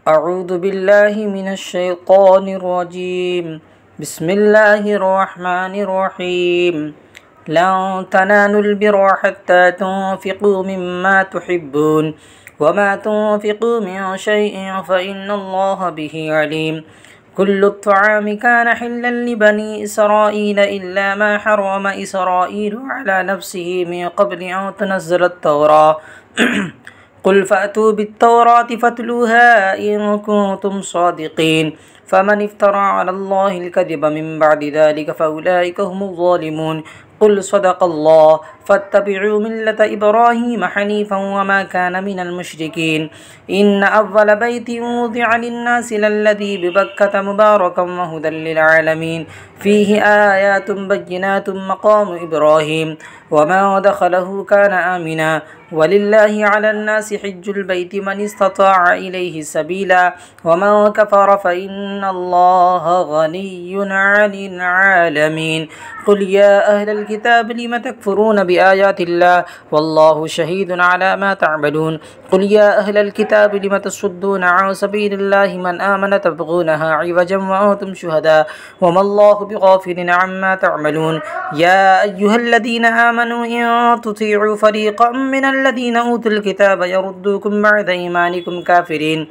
أعوذ بالله من الشيطان الرجيم. بسم الله الرحمن الرحيم. لن تنالوا البر حتى تنفقوا مما تحبون وما تنفقوا من شيء فإن الله به عليم. كل الطعام كان حلا لبني إسرائيل إلا ما حرم إسرائيل على نفسه من قبل أن تنزل التوراة قل فأتوا بالتوراة فاتلوها إن كنتم صادقين. فمن افترى على الله الكذب من بعد ذلك فأولئك هم الظالمون. قل صدق الله فاتبعوا ملة إبراهيم حنيفا وما كان من المشركين. إن أول بيت وضع للناس للذي ببكة مباركا وهدى للعالمين فيه آيات بينات مقام إبراهيم وما دخله كان آمنا ولله على الناس حج البيت من استطاع إليه سبيلا ومن كفر فإن الله غني عن العالمين. قل يا أهل الكتاب لم تكفرون بآيات الله والله شهيد على ما تعملون. قل يا أهل الكتاب لم تصدون عن سبيل الله من آمن تبغونها عوجا وأنتم شهداء وما الله بغافل عما تعملون. يا أيها الذين آمنوا إن تطيعوا فريقا من الذين أوتوا الكتاب يردوكم بعد إيمانكم كافرين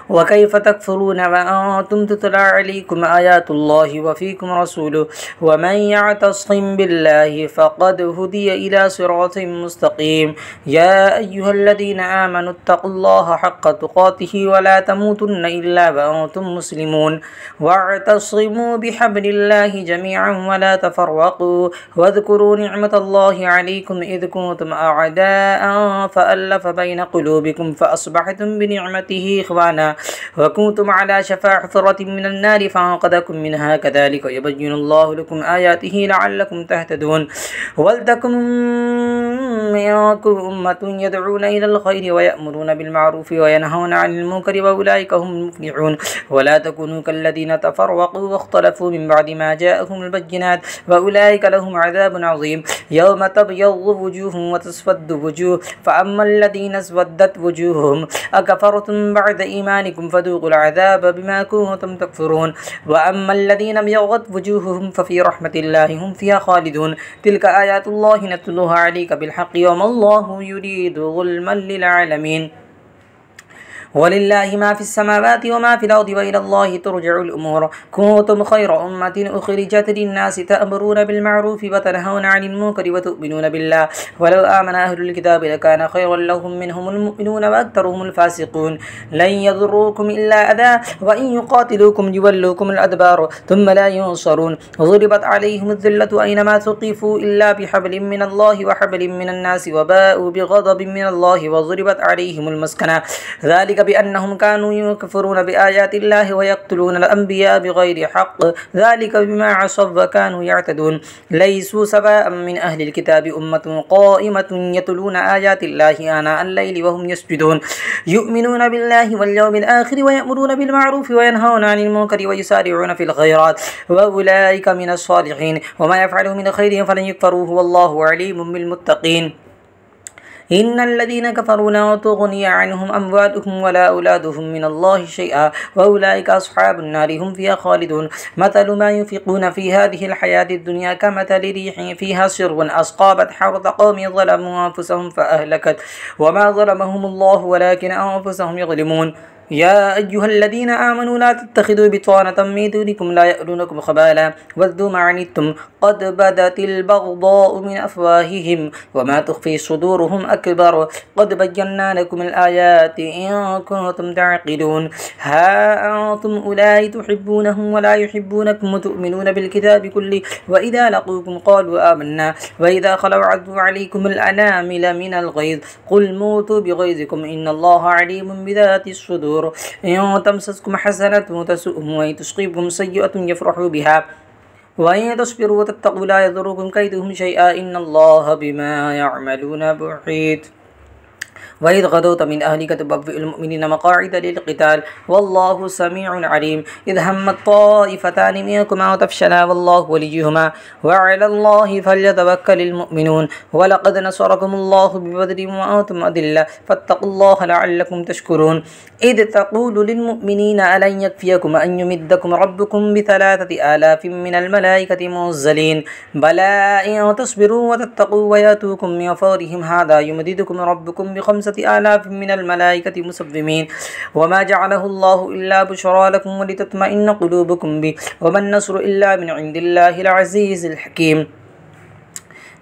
وكيف تكفرون وأنتم تتلى عليكم آيات الله وفيكم رسوله ومن يعتصم بالله فقد هدي إلى صراط مستقيم. يا أيها الذين آمنوا اتقوا الله حق تقاته ولا تموتن إلا وأنتم مسلمون واعتصموا بحبل الله جميعا ولا تفرقوا واذكروا نعمة الله عليكم إذ كنتم أعداء فألف بين قلوبكم فأصبحتم بنعمته إخوانا وكنتم على شفا حفرة من النار فأنقذكم منها كذلك يبين الله لكم آياته لعلكم تهتدون. ولتكن منكم أمة يدعون إلى الخير ويأمرون بالمعروف وينهون عن المنكر وأولئك هم المفلحون. ولا تكونوا كالذين تفرقوا واختلفوا من بعد ما جاءهم البينات وأولئك لهم عذاب عظيم. يوم تبيض وجوه وتسود وجوه فأما الذين اسودت وجوههم أكفرتم بعد إيمانكم فذوقوا العذاب بما كنتم تكفرون. وأما الذين ابيضت وجوههم ففي رحمة الله هم فيها خالدون. تلك آيات الله نتلوها عليك بالحق وما الله يريد ظلما للعالمين. ولله ما في السماوات وما في الأرض وإلى الله ترجع الأمور. كنتم خير أمة أخرجت للناس تأمرون بالمعروف وتنهون عن المنكر وتؤمنون بالله ولو آمن أهل الكتاب لكان خيرا لهم منهم المؤمنون وأكثرهم الفاسقون. لن يضروكم إلا أذى وإن يقاتلوكم يولوكم الأدبار ثم لا ينصرون. ضربت عليهم الذلة أينما ثقفوا إلا بحبل من الله وحبل من الناس وباءوا بغضب من الله وضربت عليهم المسكنة ذلك بأنهم كانوا يكفرون بآيات الله ويقتلون الأنبياء بغير حق ذلك بما عصوا وكانوا يعتدون. ليسوا سواء من أهل الكتاب أمة قائمة يتلون آيات الله آناء الليل وهم يسجدون يؤمنون بالله واليوم الآخر ويأمرون بالمعروف وينهون عن المنكر ويسارعون في الخيرات وأولئك من الصالحين. وما يفعله من خير فلن يكفروه والله عليم بالمتقين. إن الذين كفروا لا تغني عنهم أموالهم ولا أولادهم من الله شيئا وأولئك أصحاب النار هم فيها خالدون. مثل ما ينفقون في هذه الحياة الدنيا كمثل ريح فيها سر أصابت حرث قوم ظلموا أنفسهم فأهلكت وما ظلمهم الله ولكن أنفسهم يظلمون. يا أيها الذين آمنوا لا تتخذوا بطانة من دونكم لا يألونكم خبالا ودوا ما عنتم قد بدت البغضاء من أفواههم وما تخفي صدورهم أكبر قد بينا لكم الآيات إن كنتم تعقلون. ها أنتم أولئك تحبونهم ولا يحبونكم وتؤمنون بالكتاب كله وإذا لقوكم قالوا آمنا وإذا خلوا عضوا عليكم الأنامل من الغيظ قل موتوا بغيظكم إن الله عليم بذات الصدور. إن تمسسكم حسنة تسؤهم وإن تصيبهم سيئة يفرحوا بها وإن تصبروا وتتقوا لا يضركم كيدهم شيئا إن الله بما يعملون محيط. وإذ غدوت من أهلك تبوئ المؤمنين مقاعد للقتال والله سميع عليم إذ همت طائفتان منكم أن تفشلا والله وليهما وعلى الله فليتوكل المؤمنون ولقد نصركم الله ببدر وأنتم أذلة فاتقوا الله لعلكم تشكرون إذ تقول للمؤمنين ألن يكفيكم أن يمدكم ربكم ب3,000 من الملائكة منزلين بلى إن تصبروا وتتقوا ويأتوكم من فورهم هذا يمددكم ربكم ب5,000 من الملائكة مسومين وما جعله الله إلا بشرى لكم ولتطمئن قلوبكم به وما النصر إلا من عند الله العزيز الحكيم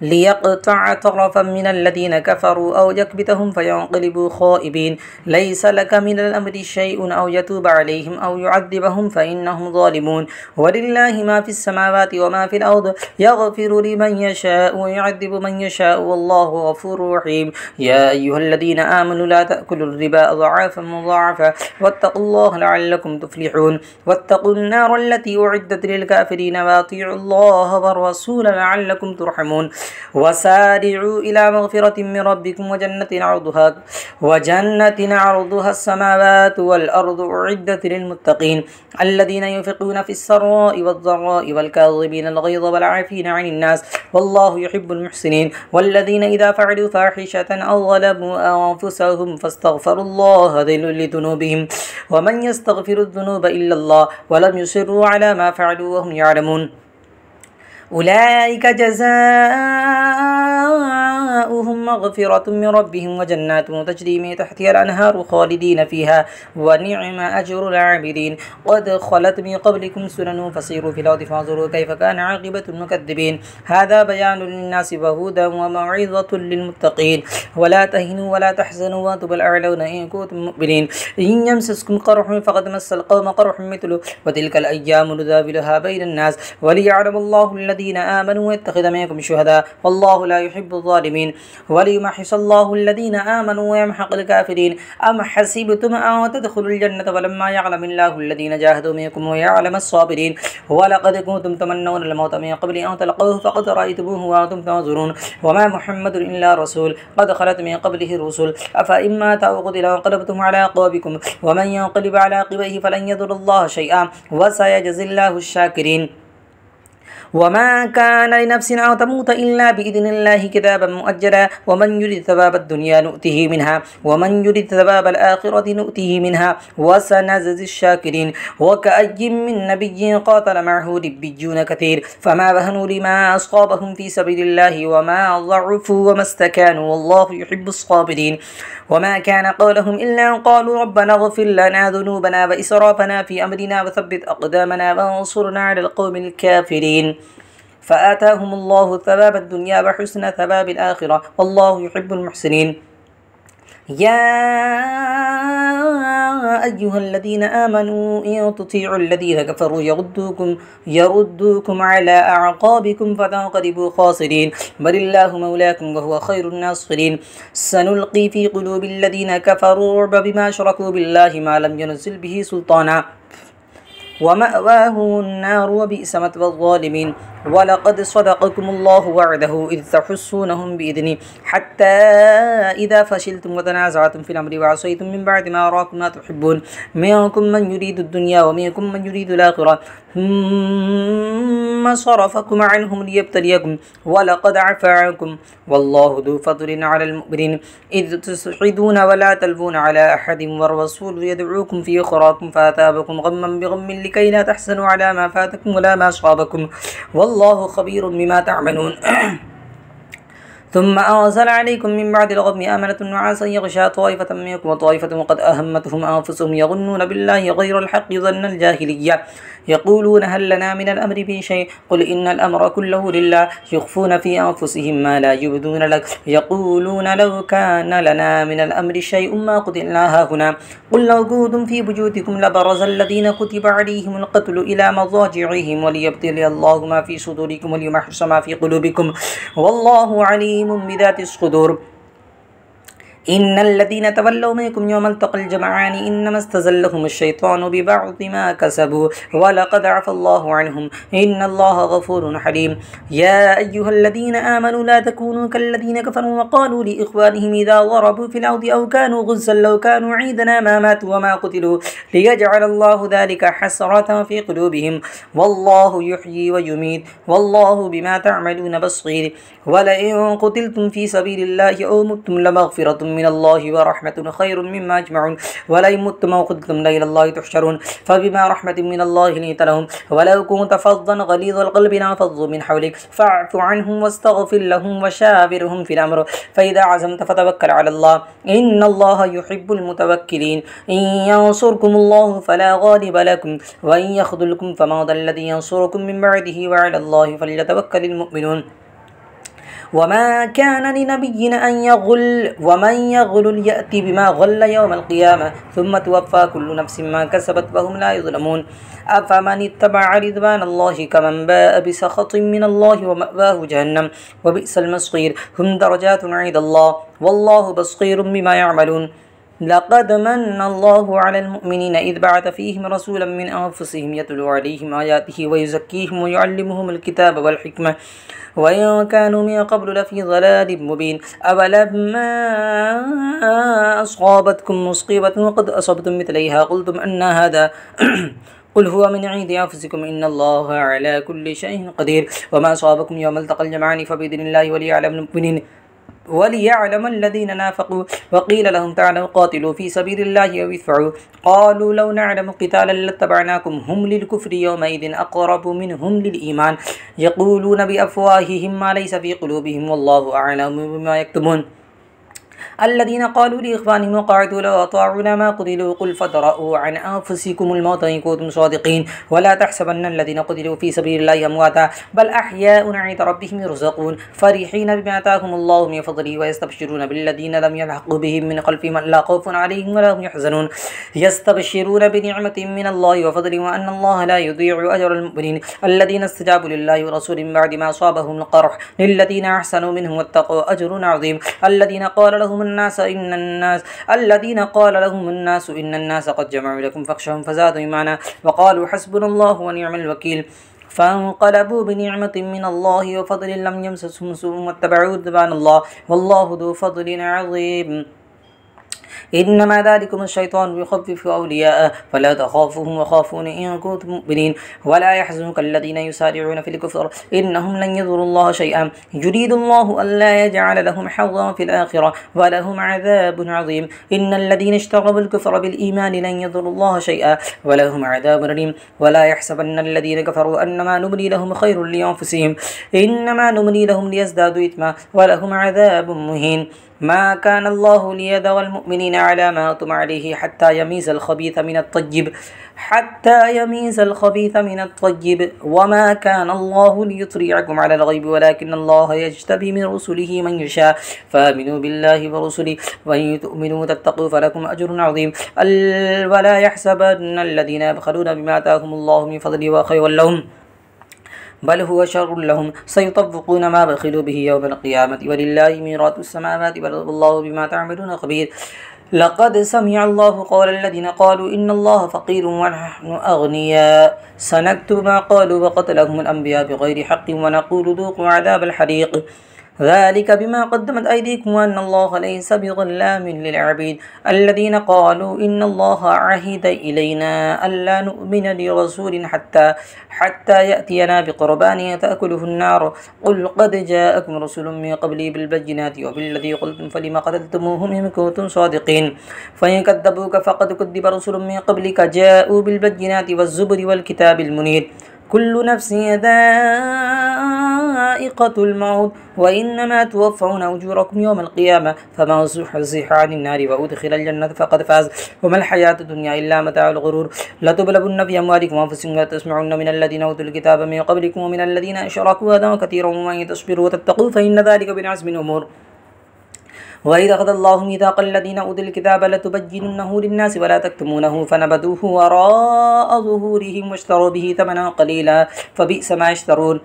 ليقطع طرفا من الذين كفروا أو يكبتهم فينقلبوا خائبين ليس لك من الأمر شيء أو يتوب عليهم أو يعذبهم فإنهم ظالمون ولله ما في السماوات وما في الأرض يغفر لمن يشاء ويعذب من يشاء والله غفور رحيم يا أيها الذين آمنوا لا تأكلوا الربا أضعافا مضاعفة واتقوا الله لعلكم تفلحون واتقوا النار التي أعدت للكافرين وأطيعوا الله والرسول لعلكم ترحمون وسارعوا إلى مغفرة من ربكم وجنة عرضها السماوات والأرض أعدت للمتقين الذين ينفقون في السراء والضراء والكاظمين الغيظ والعافين عن الناس والله يحب المحسنين والذين إذا فعلوا فاحشة أو ظلموا أنفسهم فاستغفروا الله لذنوبهم ومن يستغفر الذنوب إلا الله ولم يصروا على ما فعلوا وهم يعلمون أولئك جزاؤهم مغفرة من ربهم وجنات تجري من تحتها الأنهار خالدين فيها ونعم أجر العاملين قد خلت من قبلكم سنن فسيروا في الأرض فانظروا كيف كان عاقبة المكذبين هذا بيان للناس وهدى وموعظة للمتقين ولا تهنوا ولا تحزنوا وأنتم الأعلون إن كنتم مؤمنين إن يمسسكم قرح فقد مس القوم قرح مثله وتلك الأيام نداولها بين الناس وليعلم الله الذين آمنوا ويتخذ منكم شهداء والله لا يحب الظالمين وليمحص الله الذين آمنوا ويمحق الكافرين أم حسبتم أن تدخلوا الجنة ولما يعلم الله الذين جاهدوا منكم ويعلم الصابرين ولقد كنتم تمنون الموت من قبل أن تلقوه فقد رأيتموه وأنتم تنظرون وما محمد إلا رسول قد خلت من قبله الرسل أفإن مات أو قتل انقلبتم على أعقابكم ومن ينقلب على عقبيه فلن يضر الله شيئا وسيجزي الله الشاكرين وما كان لنفس أن تموت إلا بإذن الله كتابا مؤجلا ومن يرد ثواب الدنيا نؤته منها ومن يرد ثواب الآخرة نؤته منها وسنجزي الشاكرين وكأي من نبي قاتل معه ربيون كثير فما بهنوا لما أصابهم في سبيل الله وما ضعفوا وما استكانوا والله يحب الصابرين وما كان قولهم إلا أن قالوا ربنا اغفر لنا ذنوبنا وإسرافنا في أمرنا وثبت أقدامنا وانصرنا على القوم الكافرين فآتاهم الله ثواب الدنيا وحسن ثواب الآخرة والله يحب المحسنين يا أيها الذين آمنوا إن تطيعوا الذين كفروا يردوكم على أعقابكم فتنقلبوا خاسرين بل الله مولاكم وهو خير الناصرين سنلقي في قلوب الذين كفروا الرعب بما أشركوا بالله ما لم ينزل به سلطانا ومأواه النار وبئس مثوى الظالمين ولقد صدقكم الله وعده إذ تحسونهم بإذنه حتى إذا فشلتم وتنازعتم في الأمر وعصيتم من بعد ما أراكم ما تحبون منكم من يريد الدنيا ومنكم من يريد الآخرة ثم صرفكم عنهم ليبتليكم ولقد عفا عنكم والله ذو فضل على المؤمنين إذ تصعدون ولا تلفون على أحد والرسول يدعوكم في أخراكم فأثابكم غما بغم لكي لا تحزنوا على ما فاتكم ولا ما أصابكم والله خبير بما تعملون ثم أنزل عليكم من بعد الغم أمنة نعاسا يغشى طائفة منكم وطائفة وقد أهمتهم أنفسهم يظنون بالله غير الحق ظن الجاهلية يقولون هل لنا من الأمر من شيء قل إن الأمر كله لله يخفون في أنفسهم ما لا يبدون لك يقولون لو كان لنا من الأمر شيء ما قتلنا هاهنا قل لو كنتم في بيوتكم لبرز الذين كتب عليهم القتل إلى مضاجعهم وليبتلي الله ما في صدوركم وليمحص ما في قلوبكم والله عليم بذات الصدور إن الذين تولوا منكم يوم التقى الجمعان إنما استزلهم الشيطان ببعض ما كسبوا ولقد عفى الله عنهم إن الله غفور حليم. يا أيها الذين آمنوا لا تكونوا كالذين كفروا وقالوا لإخوانهم إذا ضربوا في الأرض أو كانوا غزا لو كانوا عيدنا ما ماتوا وما قتلوا ليجعل الله ذلك حسرة في قلوبهم والله يحيي ويميت والله بما تعملون بصير. ولئن قتلتم في سبيل الله أو متم لمغفرة من الله ورحمة خير مما يجمعون. ولئن متم أو قتلتم إلى الله تحشرون. فبما رحمة من الله لنت لهم ولو كنت فظا غليظ القلب لانفضوا من حولك فاعف عنهم واستغفر لهم وشاورهم في الأمر فإذا عزمت فتوكل على الله إن الله يحب المتوكلين. إن ينصركم الله فلا غالب لكم وإن يخذلكم فما ذا الذي ينصركم من بعده وعلى الله فليتوكل المؤمنون. وما كان لنبي أن يغل ومن يغل يأتي بما غل يوم القيامة ثم توفى كل نفس ما كسبت وهم لا يظلمون. أفمن اتبع رضوان الله كمن باء بسخط من الله ومأواه جهنم وبئس المصير. هم درجات عند الله والله بصير بما يعملون. لقد من الله على المؤمنين إذ بعث فيهم رسولا من أنفسهم يتلو عليهم آياته ويزكيهم ويعلمهم الكتاب والحكمة وإن كانوا من قبل لفي ضلال مبين. أولما أصابتكم مصيبة وقد أصبتم مثليها قلتم أن هذا قل هو من عند أنفسكم إن الله على كل شيء قدير. وما أصابكم يوم التقى الجمعان فبإذن الله وليعلم الذين نافقوا وقيل لهم تعالوا قاتلوا في سبيل الله أو ادفعوا قالوا لو نعلم قتالا لاتبعناكم هم للكفر يومئذ أقرب منهم للإيمان يقولون بأفواههم ما ليس في قلوبهم والله أعلم بما يكتمون. الذين قالوا لإخوانهم وقعدوا لو أطاعونا ما قتلوا قل فادرءوا عن أنفسكم الموت إن كنتم صادقين ولا تحسبن الذين قتلوا في سبيل الله أمواتا بل أحياء عند ربهم يرزقون فرحين بما آتاهم الله من فضله ويستبشرون بالذين لم يلحقوا بهم من خلفهم لا خوف عليهم ولا هم يحزنون يستبشرون بنعمة من الله وفضل وأن الله لا يضيع أجر المؤمنين. الذين استجابوا لله ورسوله من بعد ما أصابهم القرح للذين أحسنوا منهم واتقوا أجر عظيم. الذين قال لهم الناس إن الناس قد جمعوا لكم فاخشوهم فزادوا إيمانا وقالوا حسبنا الله ونعم الوكيل فانقلبوا بنعمة من الله وفضل لم يمسسهم سوء واتبعوا رضوان الله والله ذو فضل عظيم. إنما ذلكم الشيطان يخفف أولياءه فلا تخافوهم وخافون إن كنتم مؤمنين. ولا يحزنك الذين يسارعون في الكفر إنهم لن يضروا الله شيئا يريد الله ألا يجعل لهم حظا في الآخرة ولهم عذاب عظيم. إن الذين اشتروا الكفر بالإيمان لن يضروا الله شيئا ولهم عذاب أليم. ولا يحسبن الذين كفروا أنما نملي لهم خير لأنفسهم إنما نملي لهم ليزدادوا إثما ولهم عذاب مهين. ما كان الله ليذر المؤمنين على ما أنتم عليه حتى يميز الخبيث من الطيب وما كان الله ليطلعكم على الغيب ولكن الله يجتبي من رسله من يشاء فآمنوا بالله ورسله وإن تؤمنوا تتقوا فلكم أجر عظيم. ولا يحسبن الذين يبخلون بما آتاهم الله من فضله وخير لهم بل هو شر لهم سيطبقون ما بخلوا به يوم القيامة ولله ميراث السماوات والله بما تعملون خبير. لقد سمع الله قول الذين قالوا إن الله فقير ونحن أغنياء سنكتب ما قالوا وقتلهم الأنبياء بغير حق ونقول ذوقوا عذاب الحريق ذلك بما قدمت أيديكم وأن الله ليس بظلام للعبيد. الذين قالوا إن الله عهد إلينا ألا نؤمن لرسول حتى يأتينا بقربان تأكله النار قل قد جاءكم رسل من قبلي بالبينات وبالذي قلتم فلما قتلتموهم إن كنتم صادقين فإن كذبوك فقد كذب رسل من قبلك جاءوا بالبينات والزبر والكتاب المنير كل نفس ذائقة الموت وإنما توفون أجوركم يوم القيامة فمن زحزح عن النار وأدخل الجنة فقد فاز وما الحياة الدنيا إلا متاع الغرور. لتبلغن في أموالكم وأنفسكم وتسمعن من الذين أوتوا الكتاب من قبلكم ومن الذين أشركوا أذى كثيرا وإن تصبروا وتتقوا فإن ذلك من عزم الأمور. وإذا أخذ الله ميثاق الذين أوتوا الكتاب لتبيننه للناس ولا تكتمونه فنبذوه وراء ظهورهم واشتروا به ثمنا قليلا فبئس ما يشترون.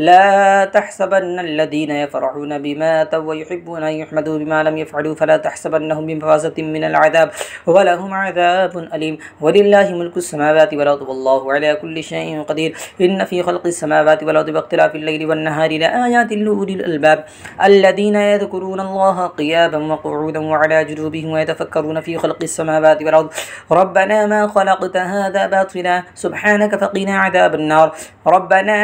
لا تحسبن الذين يفرحون بما أتوا ويحبون أن يحمدوا بما لم يفعلوا فلا تحسبنهم بمفازة من العذاب ولهم عذاب أليم ولله ملك السماوات والأرض والله على كل شيء قدير إن في خلق السماوات والأرض واختلاف الليل والنهار لآيات لأولي الألباب الذين يذكرون الله قياما وقعودا وعلى جنوبهم ويتفكرون في خلق السماوات والأرض ربنا ما خلقت هذا باطلا سبحانك فقنا عذاب النار ربنا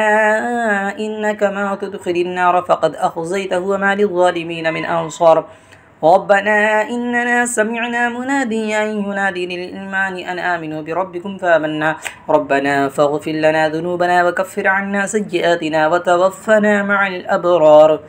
إنك ما تدخل النار فقد أخزيته وما للظالمين من أنصار ربنا إننا سمعنا مناديا ينادي للإيمان أن آمنوا بربكم فآمنا ربنا فاغفر لنا ذنوبنا وكفر عنا سيئاتنا وتوفنا مع الأبرار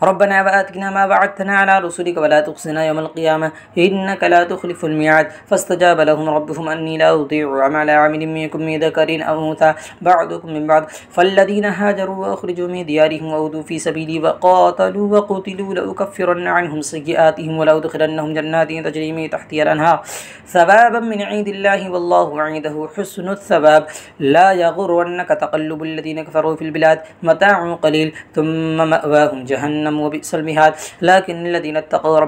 ربنا وآتنا ما وعدتنا على رسلك ولا تخزنا يوم القيامة إنك لا تخلف الميعاد فاستجاب لهم ربهم أني لا أضيع عمل عامل منكم من ذكر أو أنثى بعضكم من بعض فالذين هاجروا وأخرجوا من ديارهم وأوذوا في سبيلي وقاتلوا وقتلوا لأكفرن عنهم سيئاتهم ولأدخلنهم جنات تجري من تحتها الأنهار ثوابا من عند الله والله عنده حسن الثواب لا يغرنك تقلب الذين كفروا في البلاد متاع قليل ثم مأواهم جهنم وبئس المهاد لكن الذين اتقوا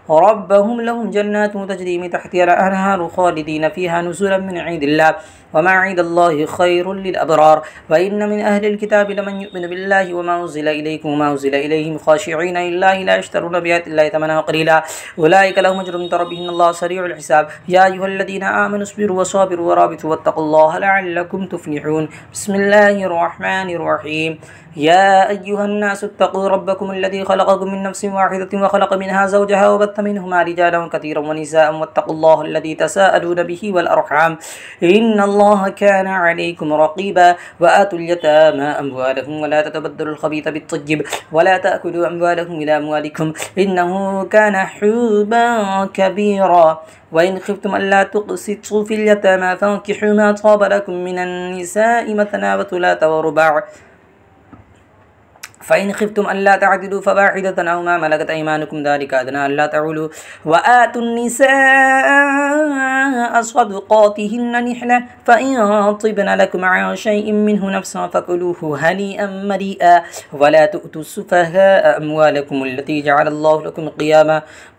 ربهم لهم جنات تجري من تحتها الأنهار خالدين فيها نزلا من عند الله وما عند الله خير للأبرار وإن من أهل الكتاب لمن يؤمن بالله وما أنزل إليكم وما أنزل إليهم خاشعين لله لا يشترون بآيات الله ثمنا قليلا أولئك لهم أجر عند ربهم الله سريع الحساب يا أيها الذين آمنوا اصبروا وصابروا ورابطوا واتقوا الله لعلكم تفلحون بسم الله الرحمن الرحيم يا أيها الناس اتقوا ربكم الذي خلقكم من نفس واحدة وخلق منها زوجها وبث منهما رجالا كثيرا ونساء واتقوا الله الذي تساءلون به والأرحام إن الله كان عليكم رقيبا وآتوا اليتامى أموالهم ولا تتبدلوا الخبيث بالطيب ولا تأكلوا أموالهم إلى أموالكم إنه كان حوبا كبيرا وإن خفتم ألا تقسطوا في اليتامى فانكحوا ما طاب لكم من النساء مثنى وثلاث ورباع فإن خفتم ألا تعدلوا فواحدة أو ما ملكت أيمانكم ذلك أدنى ألا تعولوا وآتوا النساء صدقاتهن نحلة فإن طبن لكم عن شيء منه نفسا فكلوه هنيئا مريئا ولا تؤتوا السفهاء أموالكم التي جعل الله لكم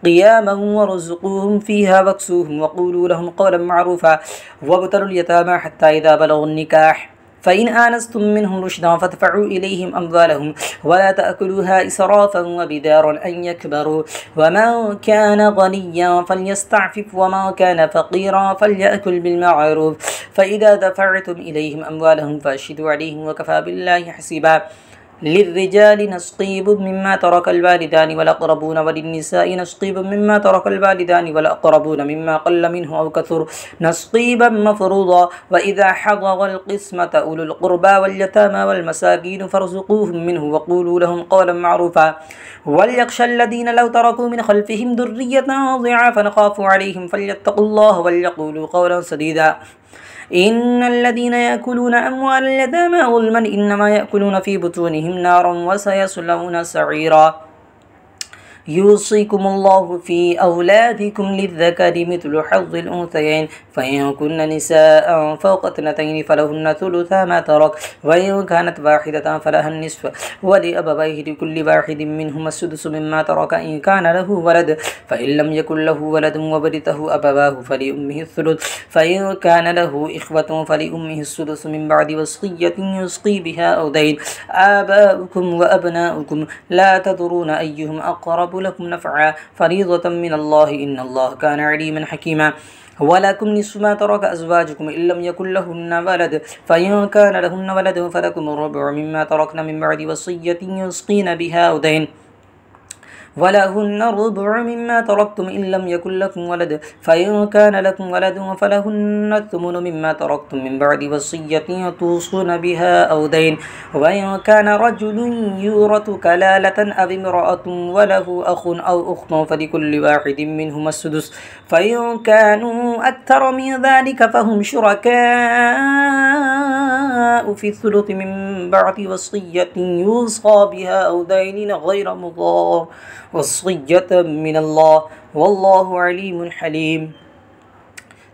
قياما وارزقوهم فيها واكسوهم وقولوا لهم قولا معروفا وابتلوا اليتامى حتى إذا بلغوا النكاح فإن آنستم منهم رشدا فادفعوا إليهم أموالهم ولا تأكلوها إسرافا وبدارا أن يكبروا ومن كان غنيا فليستعفف وما كان فقيرا فليأكل بالمعروف فإذا دفعتم إليهم أموالهم فأشهدوا عليهم وكفى بالله حسيبا للرجال نصيب مما ترك الوالدان والأقربون وللنساء نصيب مما ترك الوالدان والأقربون مما قل منه أو كثر نصيبا مفروضا وإذا حضر القسمة أولو القربى واليتامى والمساكين فارزقوهم منه وقولوا لهم قولا معروفا وليخشى الذين لو تركوا من خلفهم ذرية ضعافا خافوا عليهم فليتقوا الله وليقولوا قولا سديدا إن الذين يأكلون أموال اليتامى ظلما إنما يأكلون في بطونهم نارا وسيصلون سعيرا يوصيكم الله في أولادكم للذكر مثل حظ الأنثيين فإن كن نساء فوق اثنتين فلهن ثلثا ما ترك وإن كانت واحدة فلها النصف ولأبويه لكل واحد منهما السدس مما ترك إن كان له ولد فإن لم يكن له ولد وورثه أبواه فلأمه الثلث فإن كان له إخوة فلأمه السدس من بعد وصية يوصي بها أو دين آباؤكم وأبناؤكم لا تدرون أيهم أقرب لكم نفعا فريضة من الله إن الله كان عليما حكيما ولكم نصف ما ترك أزواجكم إن لم يكن لهن ولد فإن كان لهن ولد فلكم الربع مما تركن من بعد وصية يوصين بها أو دين ولهن الربع مما تركتم إن لم يكن لكم ولد فإن كان لكم ولد فلهن الثمن مما تركتم من بعد وصية توصون بها أو دين وإن كان رجل يورث كلالة أو امرأة وله أخ أو أخت فلكل واحد منهما السدس فإن كانوا أكثر من ذلك فهم شركاء في الثلث من بعد وصية يوصى بها أو دين غير مضار وصية من الله والله عليم حليم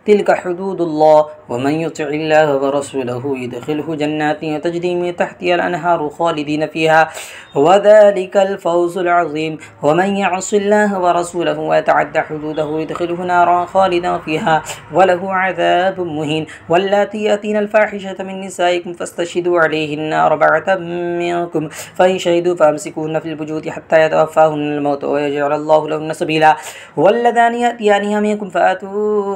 تلك حدود الله ومن يطع الله ورسوله يدخله جنات تجري من تحتها الأنهار خالدين فيها وذلك الفوز العظيم ومن يعص الله ورسوله ويتعدى حدوده يدخله نارا خالدا فيها وله عذاب مهين واللاتي يأتين الفاحشة من نسائكم فاستشهدوا عليهن أربعة منكم فإن شهدوا فأمسكوهن في البيوت حتى يتوفاهن الموت ويجعل الله لهن سبيلا واللذان يأتيانها منكم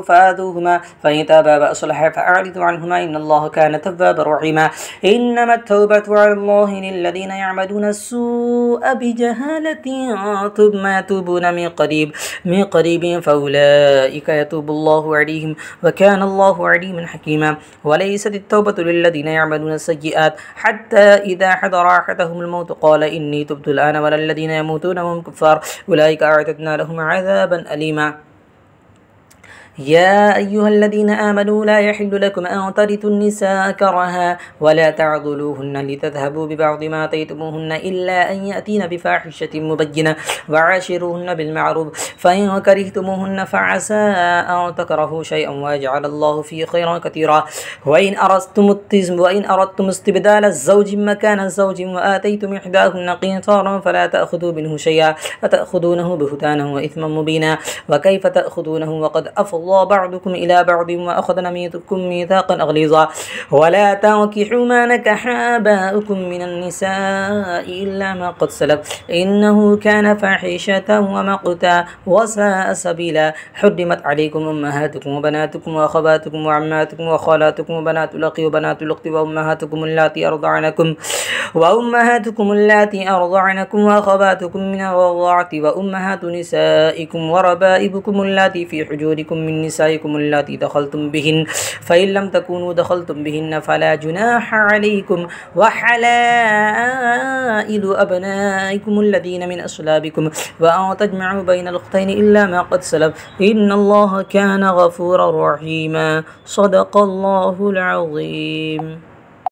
فآذوهما فإن تابا وأصلحا فأعرضوا عنهما إن الله كان توابا رحيما إنما التوبة على الله للذين يعملون السوء بجهالة ثم يتوبون من قريب فأولئك يتوب الله عليهم وكان الله عليما حكيما وليست التوبة للذين يعملون السيئات حتى إذا حضر أحدهم الموت قال إني تبت الآن ولا الذين يموتون وهم كفار أولئك أعتدنا لهم عذابا أليما يا أيها الذين آمنوا لا يحل لكم أن ترثوا النساء كرها ولا تعضلوهن لتذهبوا ببعض ما آتيتموهن إلا أن يأتين بفاحشة مبينة وعاشروهن بالمعروف فإن كرهتموهن فعسى أن تكرهوا شيئا ويجعل الله فيه خيرا كثيرا وإن أردتم استبدال الزوج مكان الزوج وآتيتم إحداهن قنطارا فلا تأخذوا منه شيئا فتأخذونه بهتانا وإثما مبينا وكيف تأخذونه وقد أفضى بعضكم إلى بعض وأخذنا منكم ميثاقا غليظا ولا تنكحوا ما نكح آباؤكم من النساء إلا ما قد سلف إنه كان فاحشة ومقتا وساء سبيلا حرمت عليكم أمهاتكم وبناتكم وأخواتكم وعماتكم وخالاتكم وبنات الأخ وبنات الأخت وأمهاتكم اللاتي أرضعنكم وأخواتكم من الرضاعة وأمهات نسائكم وربائبكم اللاتي في حجوركم من نسائكم اللاتي دخلتم بهن فإن لم تكونوا دخلتم بهن فلا جناح عليكم وحلائل أبنائكم الذين من أصلابكم وأن تجمعوا بين الأختين إلا ما قد سلف إن الله كان غفورا رحيما صدق الله العظيم.